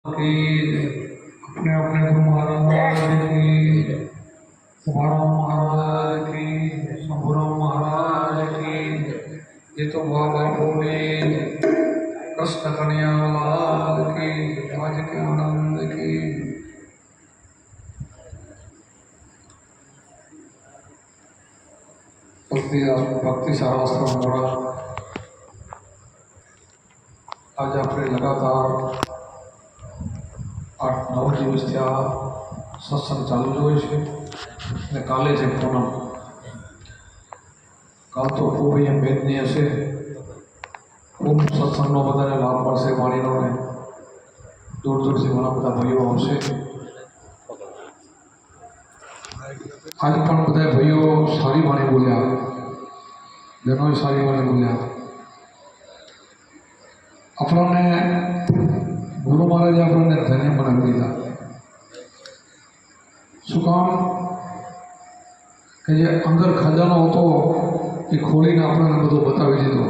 की अपने अपने गुरु महाराज की, तुकाराम महाराज की, शंभुराम महाराज की, ये तो बाबा बोले कृष्ण कन्हैया लाल की, राज के आनंद की। भक्ति शास्त्र द्वारा आज अपने लगातार 8-9 દિવસ થયા સત્સંગ ચાલુ જ હોય છે અને કાલે છે પૂનમ. કાલ તો ખૂબ અહીંયા મેદની હશે, ખૂબ સત્સંગનો બધાને લાભ મળશે. વાણીનોને દૂર દૂરથી ઘણા બધા ભાઈઓ આવશે. આજ પણ બધા ભાઈઓ સારી વાણી બોલ્યા, બહેનોએ સારી વાણી બોલ્યા. આપણને ગુરુ મહારાજે આપણને ધન્ય બનાવી દીધા. શું કામ? કે જે અંદર ખજાનો હતો એ ખોલીને આપણને બધું બતાવી દીધો.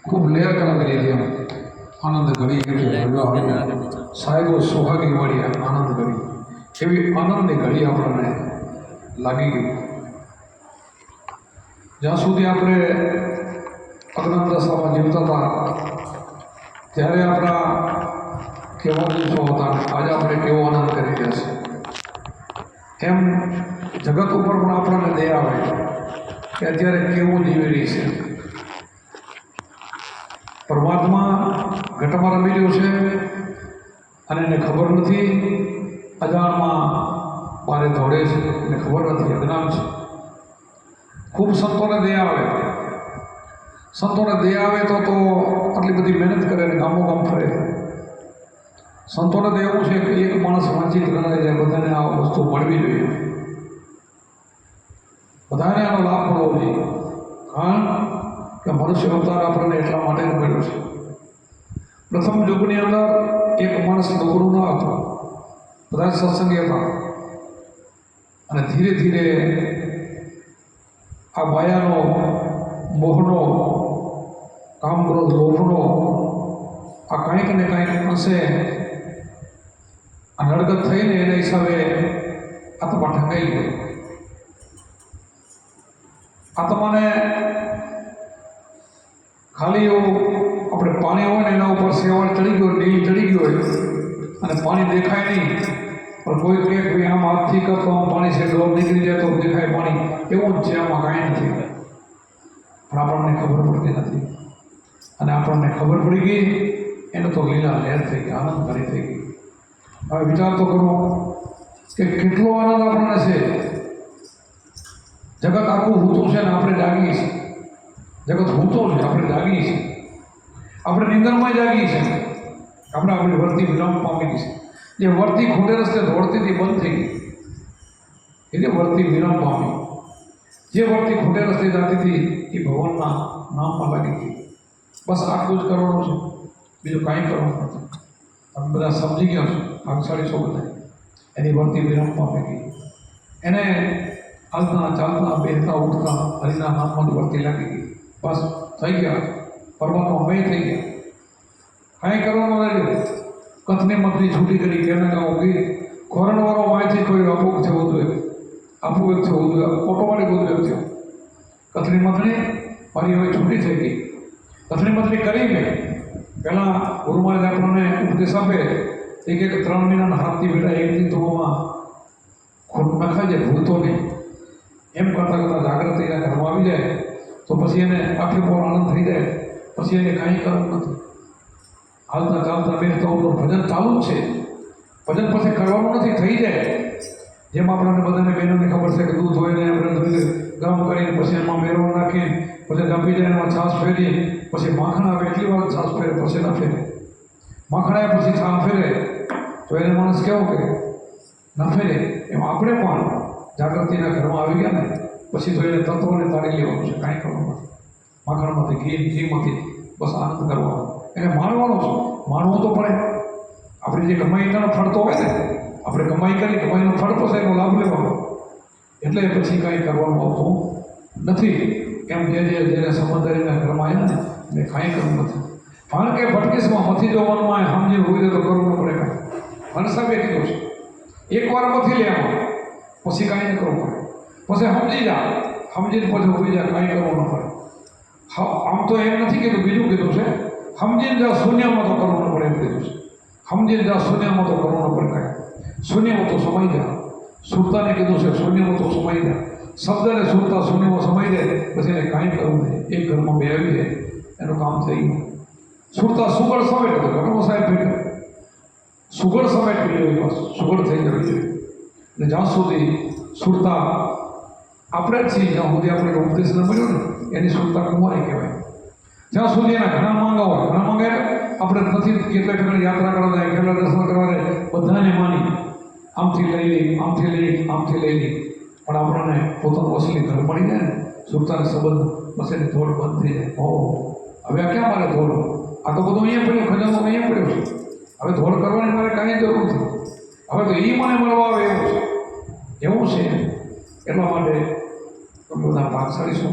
ખૂબ લેર કરાવી દીધી. એમ આનંદ ઘડી ગયું, સાહેબો સુહાગી મળ્યા, આનંદ ઘડી એવી આનંદની ઘડી આપણને લાગી ગઈ. જ્યાં સુધી આપણે અજ્ઞાનદશામાં જીવતા હતા ત્યારે આપણા કેવા દિવસો હતા, આજે આપણે કેવો આનંદ કરી રહ્યા છે. એમ જગત ઉપર પણ આપણને દયા આવે કે અત્યારે કેવું જીવી રહી છે. પરમાત્મા ઘટમાં રમી રહ્યો છે અને એને ખબર નથી. અજાણમાં બારે દોડે છે, એને ખબર નથી, અજ્ઞાન છે. ખૂબ સંતોને દયા આવે. સંતોને દયા આવે તો આટલી બધી મહેનત કરે ને ગામો ગામ ફરે. સંતોને તો એવું છે કે એક માણસ વંચિત ન રહી જાય, બધાને આ વસ્તુ મળવી જોઈએ, બધાને આનો લાભ મળવો જોઈએ. કારણ કે મનુષ્ય અવતાર આપણને એટલા માટે જ મળ્યો છે. પ્રથમ યુગની અંદર એક માણસ નોકરું ન હતો, બધા સત્સંગી હતા. અને ધીરે ધીરે આ માયાનો, મોહનો, કામ ક્રોધ લોભનો આ કંઈક ને કંઈક અંશે આ નડગત થઈને એના હિસાબે આત્મા ઠંગાઈ ગયો. આત્માને ખાલી એવું આપણે પાણી હોય ને એના ઉપર સેવળ ચડી ગયો, નીલ ચડી ગયો હોય અને પાણી દેખાય નહીં, પણ કોઈ કહે ભાઈ આમ હાથથી કરતો આમ પાણી છે, ડોર નીકળી જાય તો દેખાય પાણી, એવું જ છે. આમાં કાંઈ નથી, પણ આપણને ખબર પડતી નથી. અને આપણને ખબર પડી ગઈ એને તો લીલા લહેર થઈ ગઈ, આનંદ ભરી થઈ ગઈ. હવે વિચાર તો કરો કે કેટલો આનંદ આપણને છે. જગત આખું હૂતું છે ને આપણે જાગીએ છીએ. જગત હૂતો છે, આપણે જાગીએ છીએ. આપણે નિંદરમાં જાગીએ છીએ. આપણે આપણી વર્તી વિરામ પામી છે. જે વર્તી ખોટે રસ્તે દોડતીથી બંધ થઈ ગઈ, એટલે વર્તી વિરામ પામી. જે વર્તી ખોટે રસ્તે જતી હતી એ ભગવાનના નામમાં લાગી ગઈ. બસ આટલું જ કરવાનું છે, બીજું કાંઈ કરવાનું નથી. તમે બધા સમજી ગયા છો, ભાગશાળી છો બધા. એની વર્તી વિરામ પામી ગઈ. એને હાલતા ચાલતા બેસતા ઉઠતા હરિના નામમાં જ વર્તી લાગી ગઈ. બસ થઈ ગયા, પરમાત્મા મય થઈ ગયા. કાંઈ કરવાનું નથી. કથની મથની છૂટી કરી કેને ગાઉં ગઈ ખોરણવાળો માહિતી કોઈ અમુક થયું હતું, આપું એક થયું હતું, ઓટોમેટિક બધું એક થયું. કથની મથની મારી હવે છૂટી થઈ ગઈ. કથની મથની કરી મેં પહેલાં ગુરુ મહારાજ આપણને ઉપદેશ આપે એક 3 મહિનાના હાથથી બેઠા એક દી ધોવામાં ખોટ નખાય જાય, ભૂલતો નહીં. એમ કરતાં કરતાં જાગૃતિ એના ઘરમાં આવી જાય તો પછી એને આખે બહુ આનંદ થઈ જાય. પછી એને કાંઈ કરવું નથી. હાલતા ચાલતા બેસતા આપણું ભજન ચાલુ જ છે. ભજન પછી કરવાનું નથી, થઈ જાય. જેમ આપણને બધાને બહેનોને ખબર છે કે દૂધ હોય ને આપણે દૂધ ગરમ કરીને પછી એમાં મેરો નાખીને પછી જપી જાય, એમાં છાશ ફેરી પછી માખણ આવે એટલી વાર છાશ ફેરે, પછી ના ફેરે. માખણ આવે પછી છાશ ફેરે તો એને માણસ કેવો કે ના ફેરે. એમ આપણે પણ જાગૃતિના ઘરમાં આવી ગયા ને પછી તો એને તત્વોને તાળી લેવાનું છે, કાંઈ કરવાનું નથી. માખણમાંથી ઘીમાંથી બસ આનંદ કરવાનો, એને માણવાનો છે. માણવું તો પડે. આપણે જે કમાઈનો ફળતો હોય ને, આપણે કમાઈ કરી કમાઈનો ફળ તો છે એનો લાભ લેવાનો. એટલે પછી કાંઈ કરવાનું આવતું નથી. એમ જેને સમજદારીના ઘરમાં આવ્યા ને એને કાંઈ કરવું નથી. કારણ કે ભટકીસમાં મથી જો મનમાં સમજી હોય તો કરવું ન પડે કાંઈ. હંસાબે કીધું છે એકવાર મથી લેવામાં પછી કાંઈ ન કરવું પડે, પછી સમજી જા, સમજીને પછી હોઈ જાય, કાંઈ કરવું ન પડે. હા, આમ તો એમ નથી કીધું, બીજું કીધું છે સમજીને જા શૂન્યમાં તો કરવું ન પડે એમ કીધું છે. સમજીને જા શૂન્યમાં તો કરવું ન પડે કાંઈ. શૂન્યમાં તો સમાઈ જા. સુરતાને કીધું છે શૂન્યમાં તો સમાઈ જા. શબ્દને સુરતા શૂન્યમાં સમાઈ જાય પછી એને કાંઈ કરવું નહીં. એક ઘરમાં બે આવી જાય એનું કામ થઈ ગયું. સુરતા સુગડ સમેટ હતો ઘણો સાહેબ ભેટો સુગડ સમેટ પીડ્યો બસ સુગડ થઈ જવી જોઈએ. અને જ્યાં સુધી સુરતા આપણે જ છીએ, જ્યાં સુધી આપણે ઉપદેશ ન મળ્યો ને એની સુરતા કુંવારી કહેવાય. જ્યાં સુધી એના ઘણા માંગા હોય, ઘણા માંગા આપણે નથી કેટલા ઠેકાણે યાત્રા કરવા જાય, કેટલા દર્શન કરવા જાય, બધાને માની આમથી લઈ લઈ, આમથી લઈ, આમથી લઈ લઈ, પણ આપણને પોતાનું અસલી ઘર મળી જાય ને સુરતાને સંબંધ પછી એની ધોળ બંધ થઈ જાય. હવે આ ક્યાં મારે ધોળ? આ તો બધું અહીંયા પડ્યું, ખજાનો અહીંયા પડ્યો છે. હવે ધોળ કરવાની મારે કાંઈ જરૂર નથી. હવે તો એ મને મળવા આવે એવું છે. એટલા માટે તમે બધા ભાગશાળી છો.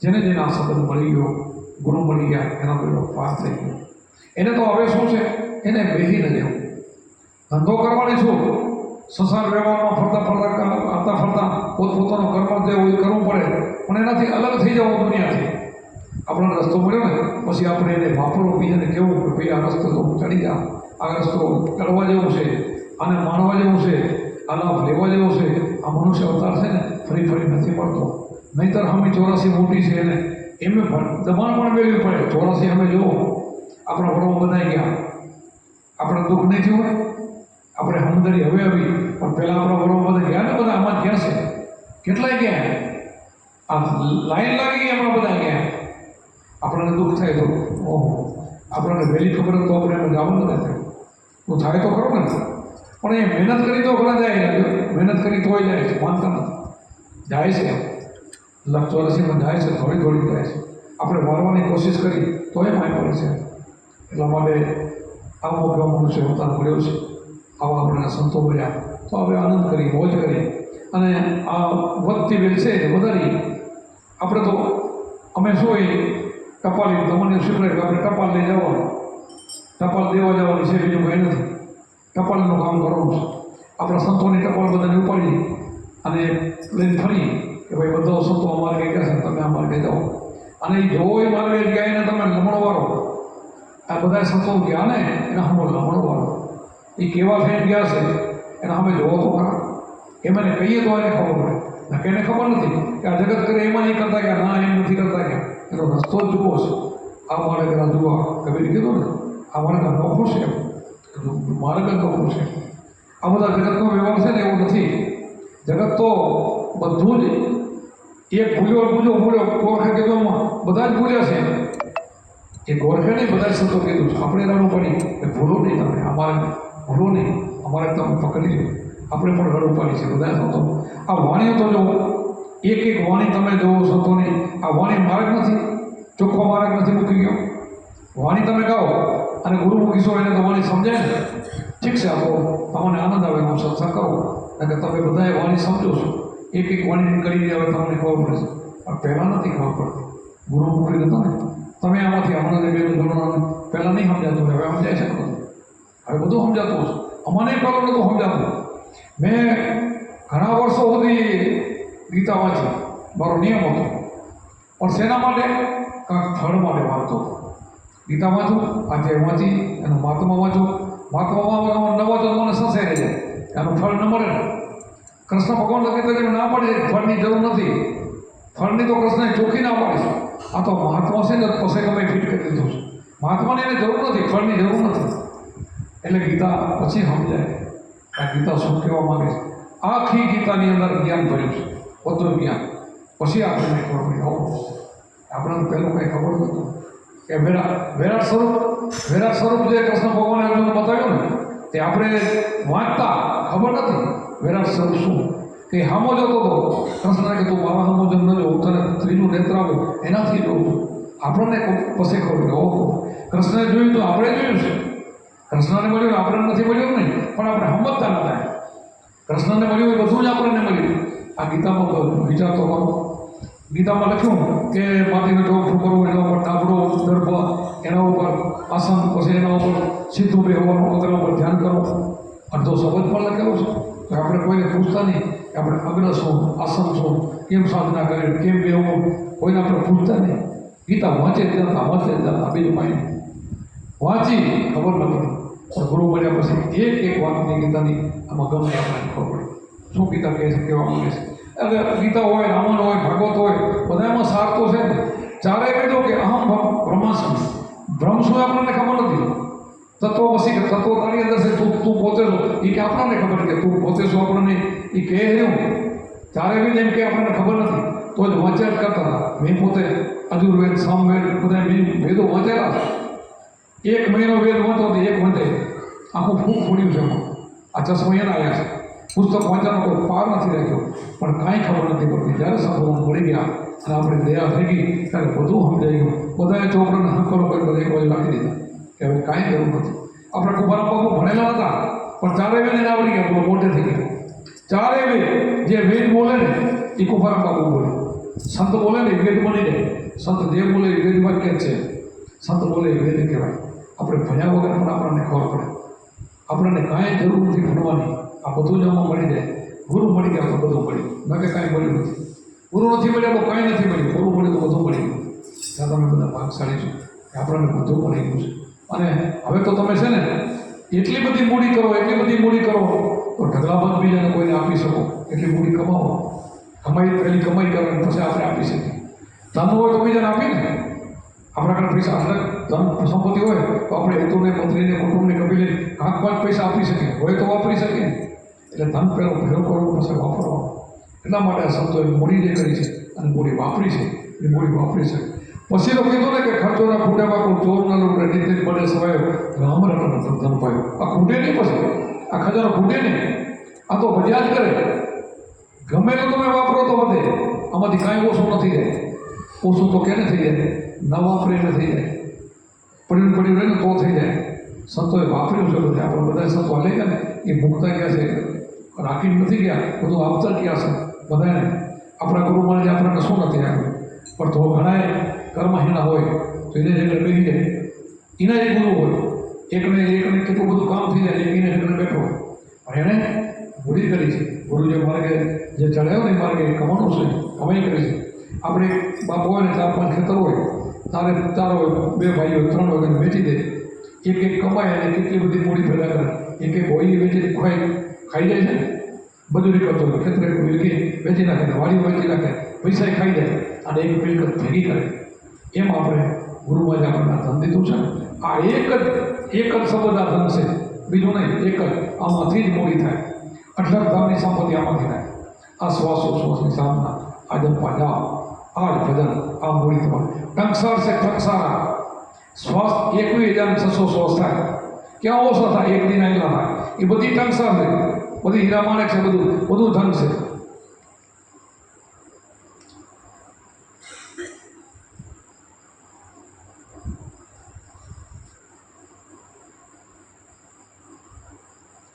જેને જેને આ સંબંધ મળી ગયો, ગુરુ મળી ગયા, એના પેલો પાર થઈ ગયો. એને તો હવે શું છે, એને બેહી ન દેવું. ધંધો કરવાની છું, સંસાર વ્યવહારમાં ફરતા ફરતા પોતપોતાનો કર્મ જે હોય કરવું પડે, પણ એનાથી અલગ થઈ જવું દુનિયાથી. આપણને રસ્તો મળ્યો ને પછી આપણે એને વાપરવું, બીજાને કહેવું કે ભાઈ આ રસ્તો તો ચડી જા, આ રસ્તો કરવા જેવું છે, આને માણવા જેવું છે, આ લાભ લેવા જેવો છે. આ મનુષ્ય અવતાર છે ને ફરી ફરી નથી મળતો. નહીંતર અમે 84 મોટી છે એને એમને પણ દબાણ પણ મેળવી પડે. 84 અમે જુઓ આપણા વડો બધાઈ ગયા, આપણે દુઃખ નહીં થયું, આપણે હમદરી હવે આવી, પણ પહેલાં આપણા વડો બધા ગયા ને, બધા આમાં ગયા છે, કેટલાય ગયા, આ લાઈન લાગી ગઈ, આપણા બધા ગયા. આપણને દુઃખ થાય તો ઓહો, આપણને વહેલી ખબર તો આપણે એમાં જવાનું નથી થાય, તો થાય તો ખરો ને. પણ એ મહેનત કરી તો ઘણા જાય, મહેનત કરી તોય જાય છે, માનતા નથી, જાય છે 84માં જાય છે, થોડી થોડી જાય છે. આપણે મારવાની કોશિશ કરી તોય માય પડે છે. એટલા માટે આવો કેવા મનુષ્ય અવતાર મળ્યો છે, આવા આપણને સંતો મળ્યા તો હવે આનંદ કરી, મોજ કરી, અને આ વધતી વેલ છે એ વધારી. આપણે તો અમે શું એ ટપાલી તમને શીખવાડ્યું, આપણે ટપાલ લઈ જવાનું, ટપાલ દેવા જવાની છે, બીજું કંઈ નથી. ટપાલનું કામ કરવાનું છે. આપણા સંતોની ટપાલ બધાને ઉપાડી અને લઈને ફરી કે ભાઈ બધા સંતો અમારે કંઈ કહેશે, તમે અમારે કંઈ જાઓ. અને એ જોઈ મારે ગાયને તમે લમણવાળો, આ બધા સંતો ગયા ને એના હમો લમણવાળો, એ કેવા થઈને ગયા છે એના અમે જોવો તો ખરા. એમ એને કહીએ તો એને ખબર પડે, ના કે એને ખબર નથી કે આ જગત કરે એમાં નહીં કરતા ગયા, ના એમ નથી કરતા ગયા, એનો રસ્તો જ જુઓ છે. આ મારે પેલા જુઓ કબીર કીધું ને, આ મારે નોખો છે, માર્ગ જ નોખો છે. આ બધા જગતનો વ્યવહાર છે ને એવું નથી. જગત તો બધું જ એક ભૂલ્યો ગોરખે કીધું બધા જ ભૂલ્યા છે. એ ગોરખે નહીં, બધા જ સંતો કીધું છે. આપણે રડવું પડી કે ભૂલો નહીં, તમે અમારે ભૂલો નહીં, અમારે તમે પકડી લો. આપણે પણ રડવું પડી છે બધા સંતો. આ વાણીઓ તો જો એક એક વાણી તમે જોવો સંતોની, આ વાણી માર્ગ નથી, ચોખ્ખો માર્ગ નથી મૂકી ગયો. વાણી તમે ગાઓ અને ગુરુ મૂકીશો એને તો વાણી સમજાય ને, ઠીક છે. આપો તમને આનંદ આવે હું સત્સંગ કરો, કારણ કે તમે બધાએ વાણી સમજો છો. એક એક વાણી કરીને હવે તમને ખબર પડે છે, પણ પહેલાં નથી ખબર પડતી. ગુરુ મૂકી દેતો ને તમે આમાંથી હમણાં બેનું જોડવાનું પહેલાં નહીં સમજાતું, હવે સમજાય છે બધું, હવે બધું સમજાતું હશે. અમને પહેલાં નહોતું સમજાતું. મેં ઘણા વર્ષો સુધી ગીતા વાંચી, મારો નિયમ હતો, પણ શેના માટે? કાંઈક ફળ માટે વાંચતો હતો. ગીતા વાંચું, આજે વાંચી એનું મહાત્મા વાંચું, મહાત્મામાં ન વાંચો તો મને સંશય રહી જાય, એનું ફળ ન મળે ને. કૃષ્ણ ભગવાન કીધું ના પડે, ફળની જરૂર નથી. ફળની તો કૃષ્ણએ ચોખ્ખી ના પાડી છે. આ તો મહાત્મા છે ને પછી ગમે ફિટ કરી દીધું છે. મહાત્માને એને જરૂર નથી, ફળની જરૂર નથી. એટલે ગીતા પછી સમજાય આ ગીતા શું કહેવા માગે છે. આખી ગીતાની અંદર જ્ઞાન ભર્યું છે, બધું જ્ઞાન. પછી આપણને ખબર પડી, આપણને પહેલું કંઈ ખબર નહોતું કે વિરાટ સ્વરૂપ જે કૃષ્ણ ભગવાને અર્જુનને બતાવ્યું ને તે આપણે વાંચતા ખબર નથી. વિરાટ સ્વરૂપ શું કે હામો જોતો હતો કૃષ્ણને કે તું મારા હામો જેમ ન જો, તને ત્રીજું નેત્ર આવ્યું એનાથી જોઉં છું. આપણને પછી ખબર પડી, ઓહો કૃષ્ણએ જોયું તો આપણે જોયું છે. કૃષ્ણને મળ્યું આપણને નથી મળ્યું નહીં, પણ આપણે સમજતા નતા. કૃષ્ણને મળ્યું એ બધું જ આપણને મળ્યું. આ ગીતામાં વિચારતો કરો ગીતામાં લખ્યું કે માટીનો ચોકઠું કરવું, એના ઉપર ડાબડો દર્ભ, એના ઉપર આસન, પછી એના ઉપર સીધું બેહવાનું, અગ્ર ઉપર ધ્યાન કરવું. અડધો શબ્દ પણ લખેલો છે. તો આપણે કોઈને પૂછતા નહીં કે આપણે અગ્ર શું, આસન શું, કેમ સાધના કરી, કેમ બેહવું, કોઈને આપણે પૂછતા નહીં. ગીતા વાંચે જતા બીજું કાંઈ નહીં. વાંચી ખબર ન પડી, પણ ગુરુ મળ્યા પછી એક વાતની ગીતાની આમાં ગમે આપણને ખબર પડે શું ગીતા કહે છે, કહેવા માંગે છે. એટલે ગીતા હોય, રામાયણ હોય, ભાગવત હોય, બધામાં સાર તો છે ને. ચારે કીધું કે અહમ બ્રહ્માસ્મિ. બ્રહ્મ શું આપણને ખબર નથી. તત્વ પછી તત્વ તારી અંદર છે, તું પોતે છો એ કે આપણને ખબર કે તું પોતે છો, આપણને એ કહે રહ્યું. ચારે બી એમ કે આપણને ખબર નથી, તો જ વાંચ્યા જ કરતા હતા. મેં પોતે અજુર્વેદ, સામવેદ બધા વેદો વાંચેલા છે. 1 મહિનો વેદ વાંચો તો 1 વધે આખું ફૂંક ફોડ્યું છે. આ ચશ્મા એના આવ્યા છે. પુસ્તક વાંચવાનો કોઈ પાર નથી રાખ્યો, પણ કાંઈ ખબર નથી પડતી. જ્યારે સંપૂર્ણ મળી ગયા અને આપણે દયા થઈ ગઈ ત્યારે બધું સમજાઈ ગયું. બધાએ ચોપડાને હંકરો કરી બધા એક બાજુ રાખી દીધા કે હવે કાંઈ જરૂર નથી. આપણે કુંભારા બાપુ ભણેલા હતા, પણ ચારે વેદ એને આવડી ગયા, મોટે થઈ ગયા. ચારે વેદ જે વેદ બોલે ને એ કુંભારા બાપુ બોલે. સંત બોલે ને વેદ બની જાય. સંત જે બોલે એ વેદ વાક્ય જ છે. સંત બોલે એ વેદ કહેવાય. આપણે ભણ્યા વગર પણ આપણને ખબર પડે. આપણને કાંઈ જરૂર નથી ભણવાની. આ બધું જ આમાં મળી જાય. ગુરુ મળી ગયા તો બધું મળ્યું, ન કે કાંઈ મળ્યું નથી. ગુરુ નથી મળ્યા તો કાંઈ નથી મળ્યું. ગુરુ મળ્યું તો બધું મળી ગયું. ત્યાં તમે બધા ભાગશાળી છો કે આપણને બધું મળી ગયું છે. અને હવે તો તમે છે ને એટલી બધી મૂડી કરો, એટલી બધી મૂડી કરો તો ઢગલાબંધ બીજાને કોઈને આપી શકો. એટલી મૂડી કમાવો. પહેલી કમાઈ કરો પછી આપણે આપી શકીએ. ધન હોય તો બીજાને આપીને. આપણા કારણે પૈસા એટલે ધન સંપત્તિ હોય તો આપણે હેતુને, મંત્રીને, કુટુંબને, કબીલે 5 પૈસા આપી શકીએ. હોય તો વાપરી શકીએ. એટલે ધન પહેલો ભેગો કરવો, પછી વાપરવાનો. એટલા માટે આ સંતોએ મૂડી જે કરી છે અને મૂડી વાપરી છે એ મૂડી વાપરી છે. પછી તો કીધું ને કે ખર્ચોના ખૂટે પાકો, ચોરના લોટે નીતિ બને સવાયો, રામ રટન ધન પાયો. આ ખૂટે નહીં, પછી આ ખજાનો ખૂટે નહીં. આ તો બજાજ કરે. ગમે તો તમે વાપરો તો વધે. આમાંથી કાંઈ ઓછું નથી જાય. ઓછું તો કેને થઈ જાય? ન વાપરીને થઈ જાય. પડ્યું રહે ને તો થઈ જાય. સંતોએ વાપર્યું છે બધે. આપણે બધા સંતો હાલે ગયા ને એ મૂકતા ગયા છે, રાખીને નથી ગયા, બધું આપતા ગયા છે બધાને. આપણા ગુરુ મહારાજે આપણને શું નથી આપ્યું? પણ તો ઘણાએ કર્મહીના હોય તો એને જગ્યાએ બેસી જાય. એના જે ગુરુ હોય એકને કેટલું બધું કામ થઈ જાય, એકને જગ્યાએ બેઠો હોય પણ એણે ભૂલી કરી છે. ગુરુ જે માર્ગે જે ચડાયો ને એ માર્ગે કમાણું છે, કમાઈ કરી છે. આપણે બાપ હોય ને 4-5 ખેતર હોય, તારે 4 હોય, 2 ભાઈઓ 3 હોય એને વેચી દે. એક કમાય અને કેટલી બધી મૂડી પેદા કરે. એક હોય વેચી ખાઈ જાય છે ને. મજૂરી કરતો હોય, ખેતરે વેચી નાખે, વાડીઓ વેચી નાખે, પૈસા ખાઈ જાય અને એક મિલકત ભેગી કરે. એમ આપણે ગુરુમાં જ આપણને ધન દીધું છે. આ એક જ શબ્દ આ ધન છે, બીજું નહીં. એક જ આમાંથી જ મૂડી થાય. 18 ધામની સંપત્તિ આમાંથી થાય. આ શ્વાસોશ્વાસની સાધના, આ જપવા જાઓ, આ જ ભજન, આ મૂડી તમારે. ટંકસાર છે ટંકસારા. શ્વાસ 21,600 શ્વાસ થાય. ક્યાં ઓછો થાય? 1 દિન એટલા થાય. એ બધી ટંકસાર છે, બધી હીરા માણેક છે, બધું ધન છે.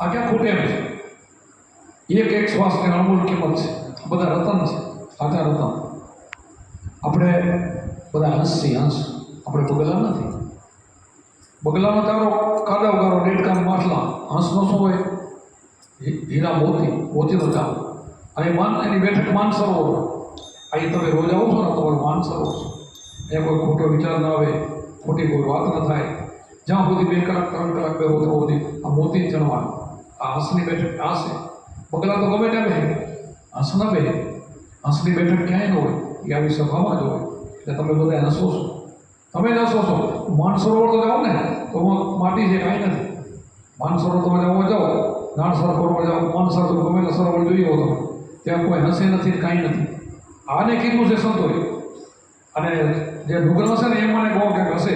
આ ક્યાં ખૂટે એમ છે? એક શ્વાસની અણમોલ કિંમત છે. બધા રતન છે, સાચા રતન. આપણે બધા હંસથી હંસ, આપણે બગલા નથી. બગલાનો તારો કાદવ ગારો, ડેડકાન માછલા. હંસનો શું હોય? હીરા મોતીનો ચાલો. અને એની બેઠક માન સરોવર. અહીં તમે રોજ આવો છો ને તમારું માન સરોવર છે. અહીંયા કોઈ ખોટો વિચાર ના આવે, ખોટી કોઈ વાત ન થાય. જ્યાં સુધી 2 કલાક 3 કલાક બેહો તો સુધી આ મોતી ચણવાનું. આ હંસની બેઠક આ છે. બગલા તો ગમે ત્યાં બેસે, હંસ ન બેસે. હંસની બેઠક ક્યાંય ન હોય, એ આવી સભામાં જ હોય. એટલે તમે બધા હસો છો, તમે જ હસો છો. માનસરોવર તો જાઓ ને તો માટી છે, કાંઈ નથી. માનસરોવર તમે જાઓ, નાણ સરોવર જાઓ, માનસર તો ગમે તે સરોવર જોઈ હો તમે, ત્યાં કોઈ હસે નથી, કાંઈ નથી. આને કીધું છે સંતોએ. અને જે ડુંગર હશે ને એમ મને કહો કે હશે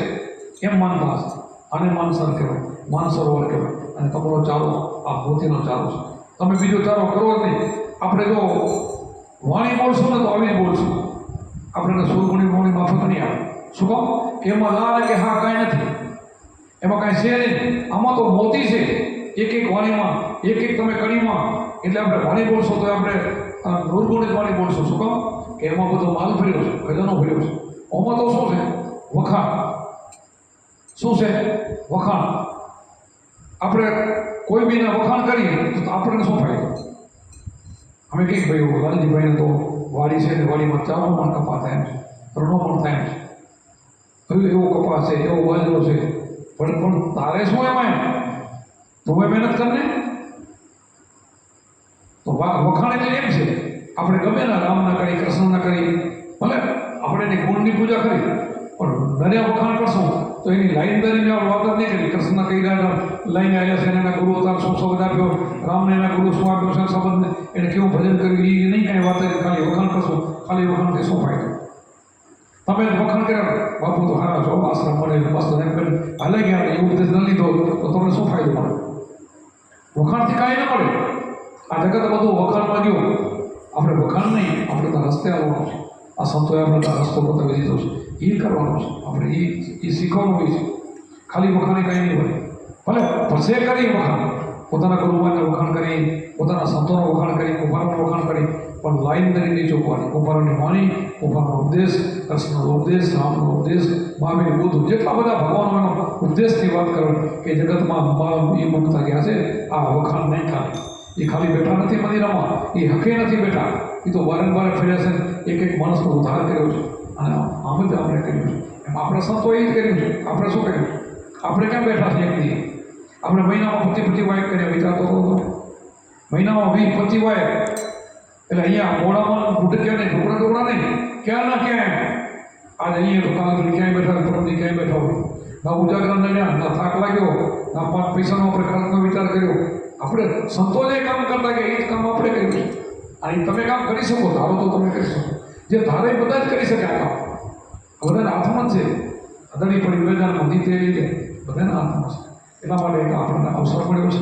એમ માનતા હશે. આને માનસર કહેવાય, માનસરોવર કહેવાય. અને તમારો ચારો આ મોતીનો ચારો છે. તમે બીજો ચારો કરો જ નહીં. આપણે જો વાણી બોલશું ને તો આવી જ બોલશું. આપણે સુરગુણી માફક નહીં આવે. શું કહો? એમાં લાલ કે હા કાંઈ નથી, એમાં કાંઈ છે નહીં. આમાં તો મોતી છે. એક વાણીમાં, એક તમે કડીમાં. એટલે આપણે વાણી બોલશો તો આપણે દુર્ગુણિત વાણી બોલશું. શું કહો? કે કે એમાં બધો માલ ભર્યો છે, ખજાનો ભર્યો છે. ઓમાં તો શું છે? વખાણ. શું છે? વખાણ. આપણે કોઈ બીના વખાણ કરીએ તો આપણને શું ફાયદો? અમે કંઈક ભાઈ લાલજીભાઈને તો વાડી છે ને વાડીમાં 4 મણ કપા થાય એમ છે, 3 મણ થાય એમ છે. હવે એવો કપાસ છે, એવો બાજરો છે, પણ તારે શું એમાં? તમે મહેનત કરને. તો વખાણ એટલે એમ છે, આપણે ગમે ના રામના કરી, કૃષ્ણના કરી, ભલે આપણે એની ગુણની પૂજા કરી, પણ દરિયા વખાણ કરશું તો એની લાઈન દરીને આપણે વાતો નહીં કરી. કૃષ્ણના કઈ લાઈને આવ્યા છે, એના ગુરુ અવતાર શું શબ્દ આપ્યો, રામને એના ગુરુ શું આપ્યો છે સંબંધને, એને કેવું ભજન કર્યું, એ નહીં કાંઈ વાત કરી. ખાલી વખાણ કરશું, ખાલી વખાણથી શું ફાયદો? તમે વખાણ કર્યા, બાપુ તો હારા છો, આશ્રમ મળે મસ્ત એમ કરી હાલે ગયા, એવું ઉપદેશ ન લીધો તો તમને શું ફાયદો મળે? વખાણથી કાંઈ ન મળે. આ જગત બધું વખાણમાં ગયું. આપણે વખાણ નહીં, આપણે તો રસ્તે આવવાનું છે. આ સંતોએ આપણે તો રસ્તો બતાવી દીધો છે, એ કરવાનો છે. આપણે એ શીખવાનું હોય છે. ખાલી વખાણે કાંઈ નહીં હોય. ભલે ભસે કરી વખાણ, પોતાના ગુરુમાને વખાણ કરી, પોતાના સંતોનો વખાણ કરી, કુંભારોનું વખાણ કરી, પણ લાઈન દરી નહીં ચોકવાની. કુંભારોની વાણી, કુંભારનો ઉપદેશ, કૃષ્ણનો ઉપદેશ, રામનો ઉપદેશ, મહાવીર, બુદ્ધ, જેટલા બધા ભગવાનોનો ઉપદેશની વાત કરો કે જગતમાં બાળ એ મુક્ત ગયા છે. આ વખાણ નહીં ખાલી. એ ખાલી બેઠા નથી મંદિરમાં, એ હકે નથી બેઠા. એ તો વારંવાર ફર્યા છે, એક માણસનો ઉદ્ધાર કર્યો છે, અને આમ જ આપણે કર્યું છે. એમ આપણા સંતોએ જ કર્યું છે. આપણે શું કર્યું? આપણે ક્યાં બેઠા છીએ એક દી? આપણે મહિનામાં 25 વાયક કર્યા. વિચારતો હતો મહિનામાં 20-25 વાયક, એટલે અહીંયા મોડામાં ભૂટક્યા નહીં, ઢોકળા નહીં, ક્યાં ના ક્યાં. આજે અહીંયા તો કાલ ક્યાંય બેઠા, પરમથી ક્યાંય બેઠા હોય. ના ઉજાગરણ નડ્યા, ના થાક લાગ્યો, ના 5 પૈસાનો આપણે ખર્ચનો વિચાર કર્યો. આપણે સંતો જે કામ કરતા કે એ જ કામ આપણે કર્યું છે. અને તમે કામ કરી શકો, ધારો તો તમે કરી શકો. જે ધારે બધા જ કરી શકે આ કામ. બધાના હાથમાં જ છે. અદાણી પડી મેદાન મંદી તે રીતે બધાના હાથમાં છે. એટલા માટે આપણને અવસર મળ્યો છે,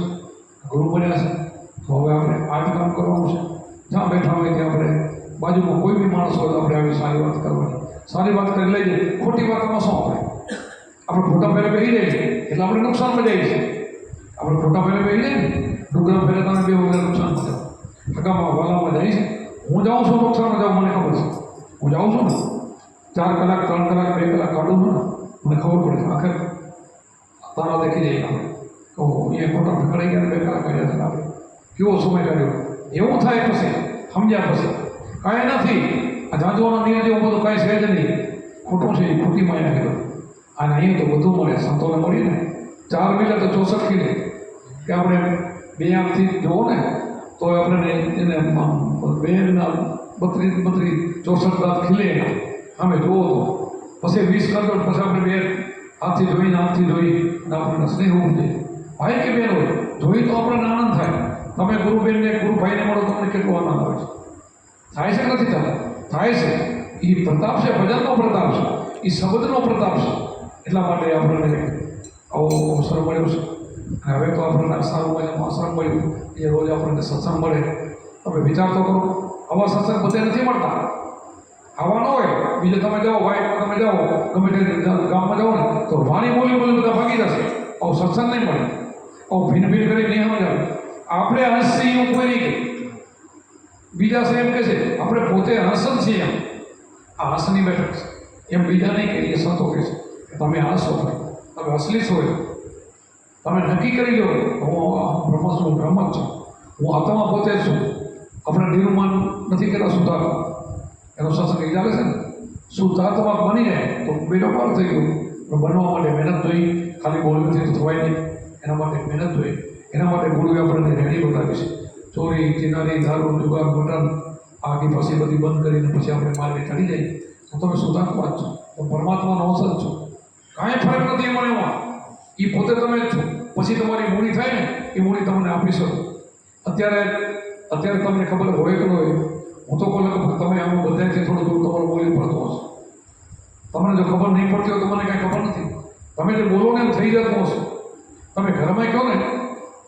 ગુરુ બન્યા છે. તો હવે આપણે આ જ કામ કરવાનું છે. જ્યાં બેઠા હોય ત્યાં આપણે બાજુમાં કોઈ બી માણસ હોય તો આપણે આવી સારી વાત કરવાની. સારી વાત કરી લઈએ, ખોટી વાતમાં શું આપણે ખોટા પહેલે બેસી જઈએ એટલે આપણે નુકસાનમાં જઈએ છીએ. આપણે ખોટા પહેલે બેસી જઈએ ને, ડુંગરા પહેલે તમે બે વગર નુકસાન થયો. હગામાં વાલામાં જાય છે. હું જાઉં છું નુકસાનમાં જાઉં, મને ખબર છે. હું જાઉં છું ને 4 કલાક 3 કલાક 2 કલાક કાઢું છું ને, મને ખબર પડે છે. આખરે તારા દેખી જઈએ આપણે તો અહીંયા ખોટા ભકડાઈ ગયા 2 કલાક કાઢ્યા છે. આપણે કેવો સમય કાઢ્યો એવું થાય. પછી સમજ્યા પછી કાંઈ નથી. આ જાજવાનો નિર્ણય જેવું બધું કાંઈ છે જ નહીં. ખોટું છે, એ ખોટી માયા કહેવાય. અને અહીંયા તો બધું મળે. સંતોને મળીએ ને 4 મિલે તો 64 કિલે, કે આપણે 2 આંખથી જોવો ને તો આપણે એને 2 ના 32 64 દાંત ખીલે અમે જોવો તો. પછી 20 કરતો પછી આપણે 2 હાથથી જોઈને આંખથી જોઈ અને આપણને સ્નેહ ઉપજે. ભાઈ કે બેન હોય જોઈ તો આપણને આનંદ થાય. તમે ગુરુબેનને ગુરુભાઈને મળો તમને કેટલો આનંદ આવે છે. થાય છે નથી થતા? થાય છે. એ પ્રતાપ છે, ભજનનો પ્રતાપ છે, એ શબ્દનો પ્રતાપ છે. એટલા માટે આપણને આવો અવસર મળ્યો છે. અને હવે તો આપણને સારું આશ્રમ મળ્યું, એ રોજ આપણને સત્સંગ મળે. તમે વિચાર તો કરો, આવા સત્સંગ બધે નથી મળતા. આવા ન હોય. બીજે તમે જાઓ, વાઇકમાં તમે જાઓ, ગમે તે ગામમાં જાઓ ને તો વાણી બોલી બધા ભાગી જશે. આવું સત્સંગ નહીં મળે. આવું ભીન કરી નહીં સમજાવે. આપણે હસી એવું કોઈ નહીં કે બીજા છે એમ કહે છે, આપણે પોતે હસન છીએ. એમ આ હસની બેઠક છે. એમ બીજા નહીં કે એ સંતો કહે છે કે તમે હસો, તમે અસલી છો. તમે નક્કી કરી લો હું બ્રહ્મ છું, બ્રહ્મ જ છું, હું આત્મા પોતે જ છું. આપણે નિરૂમાન નથી કરતા શુદ્ધાત્મા. એનો સત્સંગ ચાલે છે ને, શુદ્ધાત્મા બની જાય તો બેનો પાર થઈ ગયો. પણ બનવા માટે મહેનત જોઈ. ખાલી બોલવાથી તો થવાય નહીં. એના માટે મહેનત જોઈ. એના માટે ગુરુએ આપણને રેડી બતાવી છે. ચોરી, ચિનારી, દારૂ, જુગાર, મટન આખી પછી બધી બંધ કરીને પછી આપણે માર્ગે ચડી જઈએ તો તમે શુદ્ધાત્મા જ છો, તો પરમાત્માનો અંશ જ છો. કાંઈ ફરક નથી એમાં એમાં. એ પોતે તમે જ છો. પછી તમારી મૂડી થાય ને એ મૂડી તમને આપી શકો. અત્યારે તમને ખબર હોય કે ન હોય, હું તો કહું તમે આમ બધાથી થોડું થોડું તમારું બોલી પડતું હશે. તમને જો ખબર નહીં પડતી હોય તો મને કાંઈ ખબર નથી. તમે જે બોલો ને એમ થઈ જતું હશે. તમે ઘરમાં કહો ને,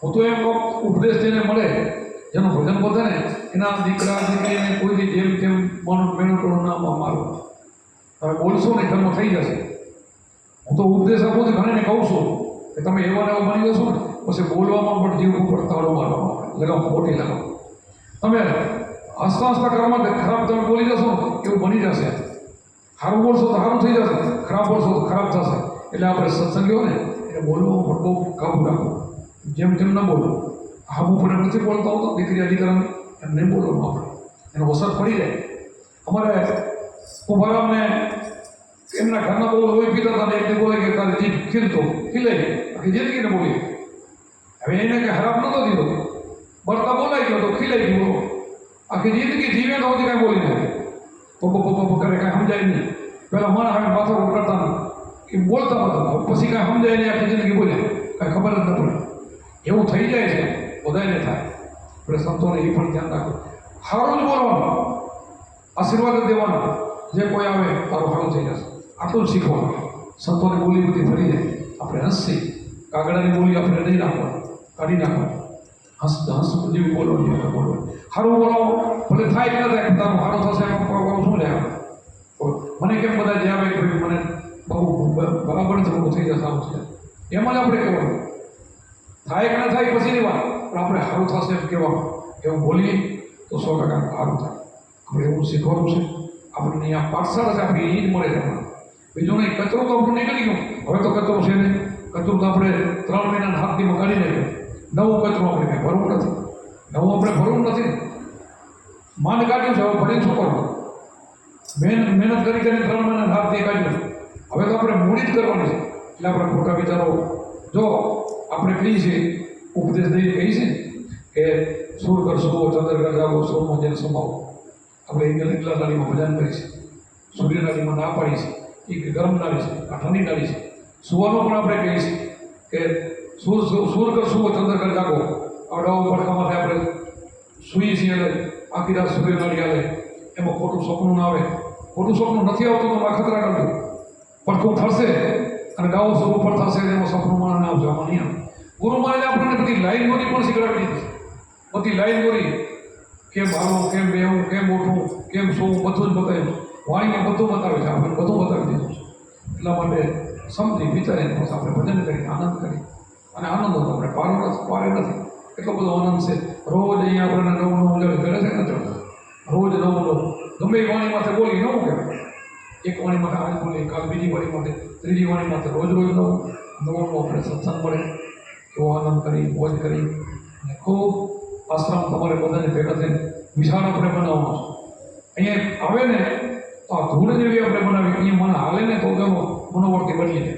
હું તો એમ ઉપદેશ જેને મળે, જેનું ભજન બોધે ને એના દીકરા દીકરીને કોઈથી જેમ તેમ મેળું ટોળું ના મારું. તમે બોલશો ને ઘરમાં થઈ જશે. હું તો ઉપદેશ આપું છું, ઘણીને કહું છું કે તમે એવા ને એવા બની જશો ને પછી બોલવામાં પણ જીવ ઉપર તાળો મારવામાં આવે, લગાવ ખોટી લગાવો. તમે હસતા હસતા ઘરમાં ખરાબ તમે બોલી જશો એવું બની જશે. સારું બોલશો તો સારું થઈ જશે, ખરાબ બોલશો તો ખરાબ થશે. એટલે આપણે સત્સંગીઓ ને એને બોલવું પણ બહુ કાબુ રાખો. જેમ તેમ ન બોલો. હામું પણ નથી બોલતા હોતો દીકરી અધિકારાને એમ નહીં બોલવાનું. આપણે એનો અસર પડી જાય. અમારે કુંભારામને એમના ઘરના બહુ લોહી પીતા હતા ને એકને બોલે કે તારી જીભ ખીલતો ખીલાઈ ગઈ, આખી જિંદગીને બોલી. હવે એને કંઈ ખરાબ નહોતો દીધો, બળતા બોલાઈ ગયો તો ખીલાઈ ગયો. આખી જિંદગી જીવે તો કાંઈ બોલી નથી. પપ્પો કરે કાંઈ સમજાય નહીં. પહેલાં મને હવે માથા કરતા નહીં કે બોલતા હતા, પછી કાંઈ સમજાય નહીં, આખી જિંદગી બોલ્યા કાંઈ ખબર જ ન પડે. એવું થઈ જાય છે, બધાને થાય. આપણે સંતોને એ પણ ધ્યાન રાખો. સારું જ બોલવાનું, આશીર્વાદ જ દેવાના. જે કોઈ આવે તારું સારું થઈ જશે, આટલું જ શીખવાનું. સંતોની બોલી બધી ફરી જાય. આપણે હસી કાગડાની બોલી આપણે નહીં નાખવાની, કાઢી નાખવાની. હંસ જેવી બોલવાની, આપણે બોલવાની. સારું બોલાવો, ભલે થાય કે ન થાય, તારું સારું થશે એમાં શું જાય. મને કેમ બધા જે આવે કે મને બહુ બરાબર છે, બહુ થઈ જશે, સારું છે, એમાં જ આપણે કહેવાનું. થાય કે ના થાય પછીની વાત, પણ આપણે સારું થશે એમ કહેવાનું. એવું બોલીએ તો 100% સારું થાય. આપણે એવું શીખવાનું છે. આપણને અહીંયા પાઠશાળા છે, આપણી એ જ મળે છે. બીજું નહીં, કચરો તો આપણું નીકળી ગયો. હવે તો કચરો છે નહીં. કચરો તો આપણે 3 મહિનાના હાથથી કાઢી નાખ્યો. નવો કચરો આપણે કંઈ ભરવું નથી. નવું આપણે ભરવું નથી. માંડ કાઢ્યું છે, હવે ભરીને શું કરવું? મહેનત કરી 3 મહિનાના હાથથી કાઢ્યું. હવે તો આપણે મૂડી જ કરવાની છે. એટલે આપણે ખોટા વિચારો, જો આપણે કહીએ છીએ, ઉપદેશ દઈને કહીએ છીએ કે સૂર કર સુવો, ચંદ્ર કર જાગો, સોમાં જેને સમાવો. આપણે ઇંગ્લા નાળીમાં ભજન કરીએ છીએ, સૂર્ય નાળીમાં ના પાડીએ છીએ. એ ગરમ નાળી છે, આ ઠંડી નાળી છે. સુવાનું પણ આપણે કહીએ છીએ કે સૂર કર સુવો, ચંદ્ર કર જાગો. આવડા પડખામાંથી આપણે સૂઈએ છીએ એટલે આખી રાત સૂર્ય નાળી આવે. એમાં ખોટું સપનું ના આવે. ખોટું સપનું નથી આવતું તો ખતરા કરજો. પડખું ફરશે અને ગાવો સ્વરૂપ પર થશે, એમાં સપનું માણસ ના આવશે, આમાં નહીં આવે. ગુરુ મહારાજે આપણને બધી લાઈન દોરી પણ શીખવાડી દીધી. બધી લાઈન દોરી, કેમ હાલવું, કેમ બેહવું, કેમ ઉઠવું, કેમ સૂવું, બધું જ બતાવ્યું. વાણીમાં બધું બતાવે છે, આપણે બધું બતાવી દીધું છે. એટલા માટે સમજી વિચારીને પછી આપણે ભજન કરી, આનંદ કરી. અને આનંદ હતો આપણે પારે નથી. એટલો બધો આનંદ છે. રોજ અહીંયા આપણને નવું નવું જડે છે ને ચડે. રોજ નવું ગમે એ વાણી માટે બોલી નવું કહેવાય. એક વાણી માટે આજ બોલી, કાલ બીજી વાણી માટે, ત્રીજી વાણી માટે, રોજ નવું આપણે સત્સંગ મળે. એવો આનંદ કરી, મોજ કરી અને ખૂબ આશ્રમ તમારે બધાને ભેગા થઈને વિશાળ આપણે બનાવવાનો છે. અહીંયા આવે ને તો આ ધૂળ જેવી આપણે બનાવી. અહીંયા મને હાલે ને તો તેનો મનોવૃત્તિ બદલી જાય.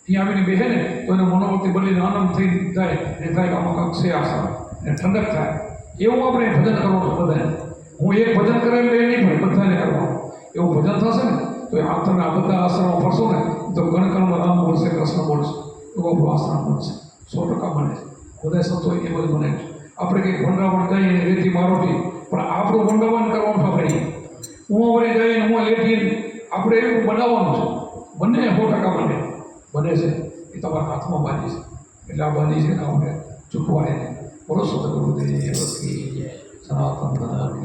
અહીંયા આવીને બેસે ને તો એનો મનોવૃત્તિ બદલીને આનંદ થઈ જાય. એ થાય કે આમાં કંઈક છે આશ્રમ, એને ઠંડક થાય. એવું આપણે ભજન કરવાનું છે બધાને. હું એક ભજન કરાવી એ નહીં, પણ બધાને કરવાનું. એવું ભજન થશે ને તો આ તમે આ બધા આશ્રમો ફરશો ને તો ગણકણમાં રામ બોલશે, કૃષ્ણ બોલશે, એવું આપણું આશ્રમ બનશે. 100% બને છે. બધા સંતો એ બધું બને છે. આપણે કંઈક વંડાવણ જઈએ રેતી મારોટી, પણ આપણું વંડાવણ કરવાનું આપણે. હું વળી જઈને હું લેટીને આપણે એવું બનાવવાનું છે. બંને 100% બને છે. એ તમારા હાથમાં બાંધી છે. એટલે આ બાંધી છે ને આપણે ચૂકવાય. બોલો સદગુરુદેવ સનાતન ધર્મ